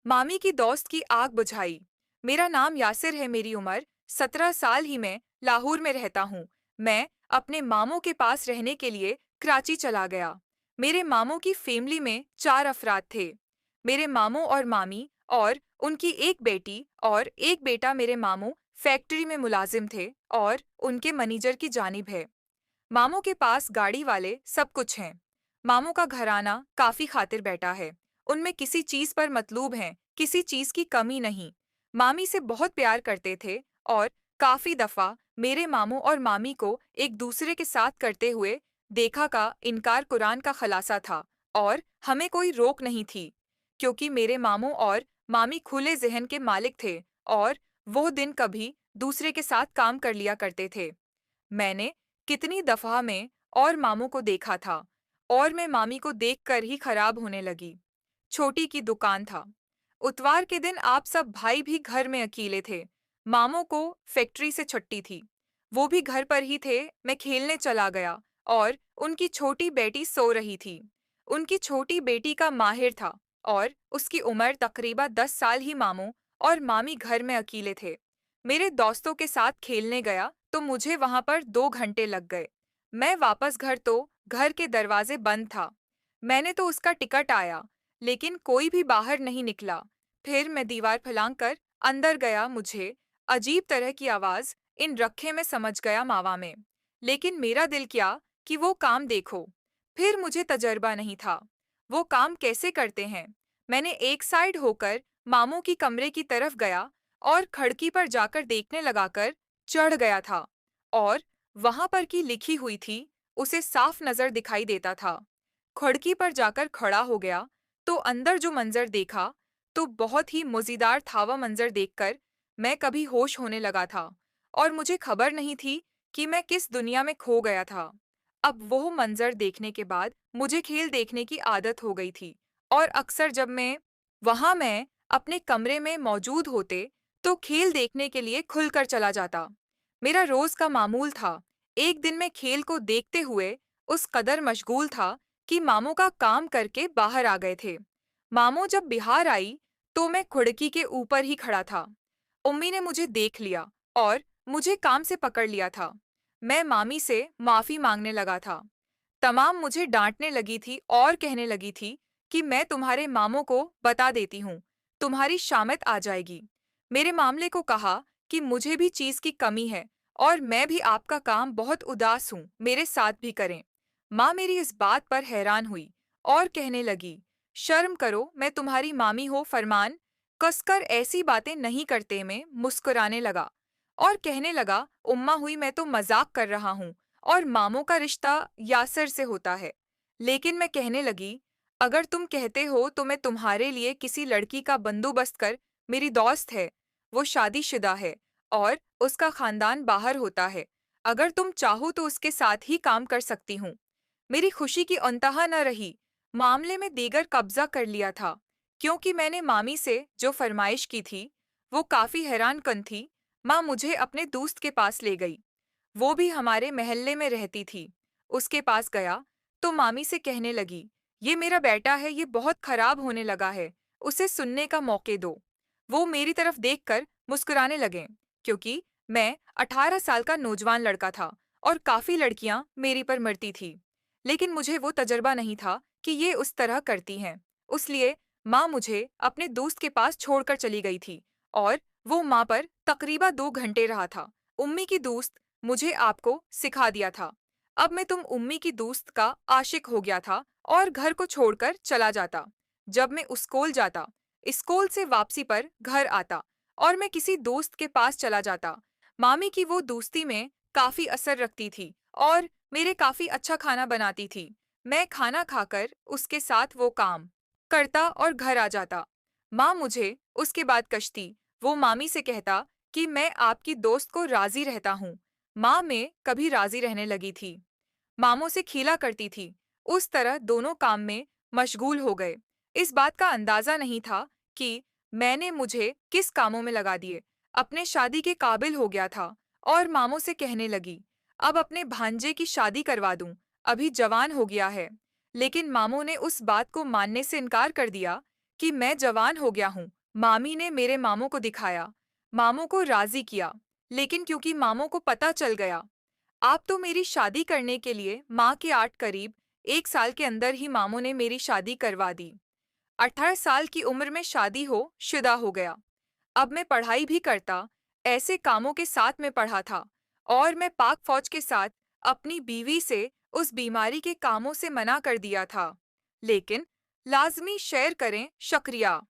मामी की दोस्त की आग बुझाई। मेरा नाम यासिर है। मेरी उम्र 17 साल ही मैं लाहौर में रहता हूँ। मैं अपने मामों के पास रहने के लिए कराची चला गया। मेरे मामों की फैमिली में 4 अफराद थे। मेरे मामों और मामी और उनकी एक बेटी और एक बेटा। मेरे मामू फैक्ट्री में मुलाजिम थे और उनके मैनेजर की जानिब है। मामों के पास गाड़ी वाले सब कुछ हैं। मामों का घराना काफी खातिर बैठा है। उनमें किसी चीज पर मतलूब हैं, किसी चीज की कमी नहीं। मामी से बहुत प्यार करते थे और काफी दफा मेरे मामू और मामी को एक दूसरे के साथ करते हुए देखा का इनकार कुरान का खलासा था और हमें कोई रोक नहीं थी, क्योंकि मेरे मामू और मामी खुले जहन के मालिक थे और वो दिन कभी दूसरे के साथ काम कर लिया करते थे। मैंने कितनी दफा में और मामू को देखा था और मैं मामी को देखकर ही खराब होने लगी। छोटी की दुकान था। उतवार के दिन आप सब भाई भी घर में अकेले थे। मामू को फैक्ट्री से छुट्टी थी। वो भी घर पर ही थे। मैं खेलने चला गया और उनकी छोटी बेटी सो रही थी। उनकी छोटी बेटी का माहिर था और उसकी उम्र तकरीबन 10 साल ही। मामू और मामी घर में अकेले थे। मेरे दोस्तों के साथ खेलने गया तो मुझे वहां पर 2 घंटे लग गए। मैं वापस घर तो घर के दरवाजे बंद था। मैंने तो उसका टिकट आया, लेकिन कोई भी बाहर नहीं निकला। फिर मैं दीवार फलांग कर अंदर गया। मुझे अजीब तरह की आवाज इन रखे में समझ गया मावा में। लेकिन मेरा दिल क्या कि वो काम देखो। फिर मुझे तजर्बा नहीं था वो काम कैसे करते हैं। मैंने एक साइड होकर मामू की कमरे की तरफ गया और खिड़की पर जाकर देखने लगाकर चढ़ गया था और वहां पर की लिखी हुई थी उसे साफ नजर दिखाई देता था। खिड़की पर जाकर खड़ा हो गया तो अंदर जो मंजर देखा तो बहुत ही मजेदार था। वह मंजर देखकर मैं कभी होश होने लगा था और मुझे खबर नहीं थी कि मैं किस दुनिया में खो गया था। अब वो मंजर देखने के बाद मुझे खेल देखने की आदत हो गई थी और अक्सर जब मैं अपने कमरे में मौजूद होते तो खेल देखने के लिए खुलकर चला जाता। मेरा रोज का मामूल था। एक दिन मैं खेल को देखते हुए उस कदर मशगूल था कि मामू का काम करके बाहर आ गए थे। मामू जब बिहार आई तो मैं खिड़की के ऊपर ही खड़ा था। उम्मी ने मुझे देख लिया और मुझे काम से पकड़ लिया था। मैं मामी से माफी मांगने लगा था। तमाम मुझे डांटने लगी थी और कहने लगी थी कि मैं तुम्हारे मामों को बता देती हूँ, तुम्हारी शामत आ जाएगी। मेरे मामले को कहा कि मुझे भी चीज की कमी है और मैं भी आपका काम बहुत उदास हूँ, मेरे साथ भी करें। माँ मेरी इस बात पर हैरान हुई और कहने लगी, शर्म करो, मैं तुम्हारी मामी हो। फरमान कसकर ऐसी बातें नहीं करते। मैं मुस्कुराने लगा और कहने लगा, उम्मा हुई, मैं तो मजाक कर रहा हूँ और मामों का रिश्ता यासर से होता है। लेकिन मैं कहने लगी, अगर तुम कहते हो तो मैं तुम्हारे लिए किसी लड़की का बंदोबस्त कर। मेरी दोस्त है, वो शादीशुदा है और उसका खानदान बाहर होता है। अगर तुम चाहो तो उसके साथ ही काम कर सकती हूँ। मेरी खुशी की अंतहा न रही। मामले में दीगर कब्जा कर लिया था, क्योंकि मैंने मामी से जो फरमाइश की थी वो काफी हैरान कन थी। माँ मुझे अपने दोस्त के पास ले गई। वो भी हमारे महल्ले में रहती थी। उसके पास गया तो मामी से कहने लगी, ये मेरा बेटा है, ये बहुत खराब होने लगा है, उसे सुनने का मौके दो। वो मेरी तरफ देखकर मुस्कुराने लगे, क्योंकि मैं 18 साल का नौजवान लड़का था और काफी लड़कियां मेरी पर मरती थी। लेकिन मुझे वो तजर्बा नहीं था कि ये उस तरह करती हैं। उसलिए माँ मुझे अपने दोस्त के पास छोड़कर चली गई थी और वो माँ पर तकरीबा 2 घंटे रहा था। उम्मी की दोस्त मुझे आपको सिखा दिया था। अब मैं तुम उम्मी की दोस्त का आशिक हो गया था और घर को छोड़कर चला जाता। जब मैं स्कूल जाता, स्कूल से वापसी पर घर आता और मैं किसी दोस्त के पास चला जाता। मामी की वो दोस्ती में काफी असर रखती थी और मेरे काफी अच्छा खाना बनाती थी। मैं खाना खाकर उसके साथ वो काम करता और घर आ जाता। माँ मुझे उसके बाद कशती। वो मामी से कहता कि मैं आपकी दोस्त को राजी रहता हूँ। माँ में कभी राजी रहने लगी थी। मामों से खीला करती थी। उस तरह दोनों काम में मशगूल हो गए। इस बात का अंदाजा नहीं था कि मैंने मुझे किस कामों में लगा दिए। अपने शादी के काबिल हो गया था और मामों से कहने लगी, अब अपने भांजे की शादी करवा दूं, अभी जवान हो गया है। लेकिन मामों ने उस बात को मानने से इनकार कर दिया कि मैं जवान हो गया हूँ। मामी ने मेरे मामों को दिखाया। मामों को राजी किया, लेकिन क्योंकि मामों को पता चल गया, आप तो मेरी शादी करने के लिए माँ के आठ करीब 1 साल के अंदर ही मामों ने मेरी शादी करवा दी। 18 साल की उम्र में शादी हो शुदा हो गया। अब मैं पढ़ाई भी करता, ऐसे कामों के साथ में पढ़ा था, और मैं पाक फौज के साथ अपनी बीवी से उस बीमारी के कामों से मना कर दिया था। लेकिन लाजमी शेयर करें, शुक्रिया।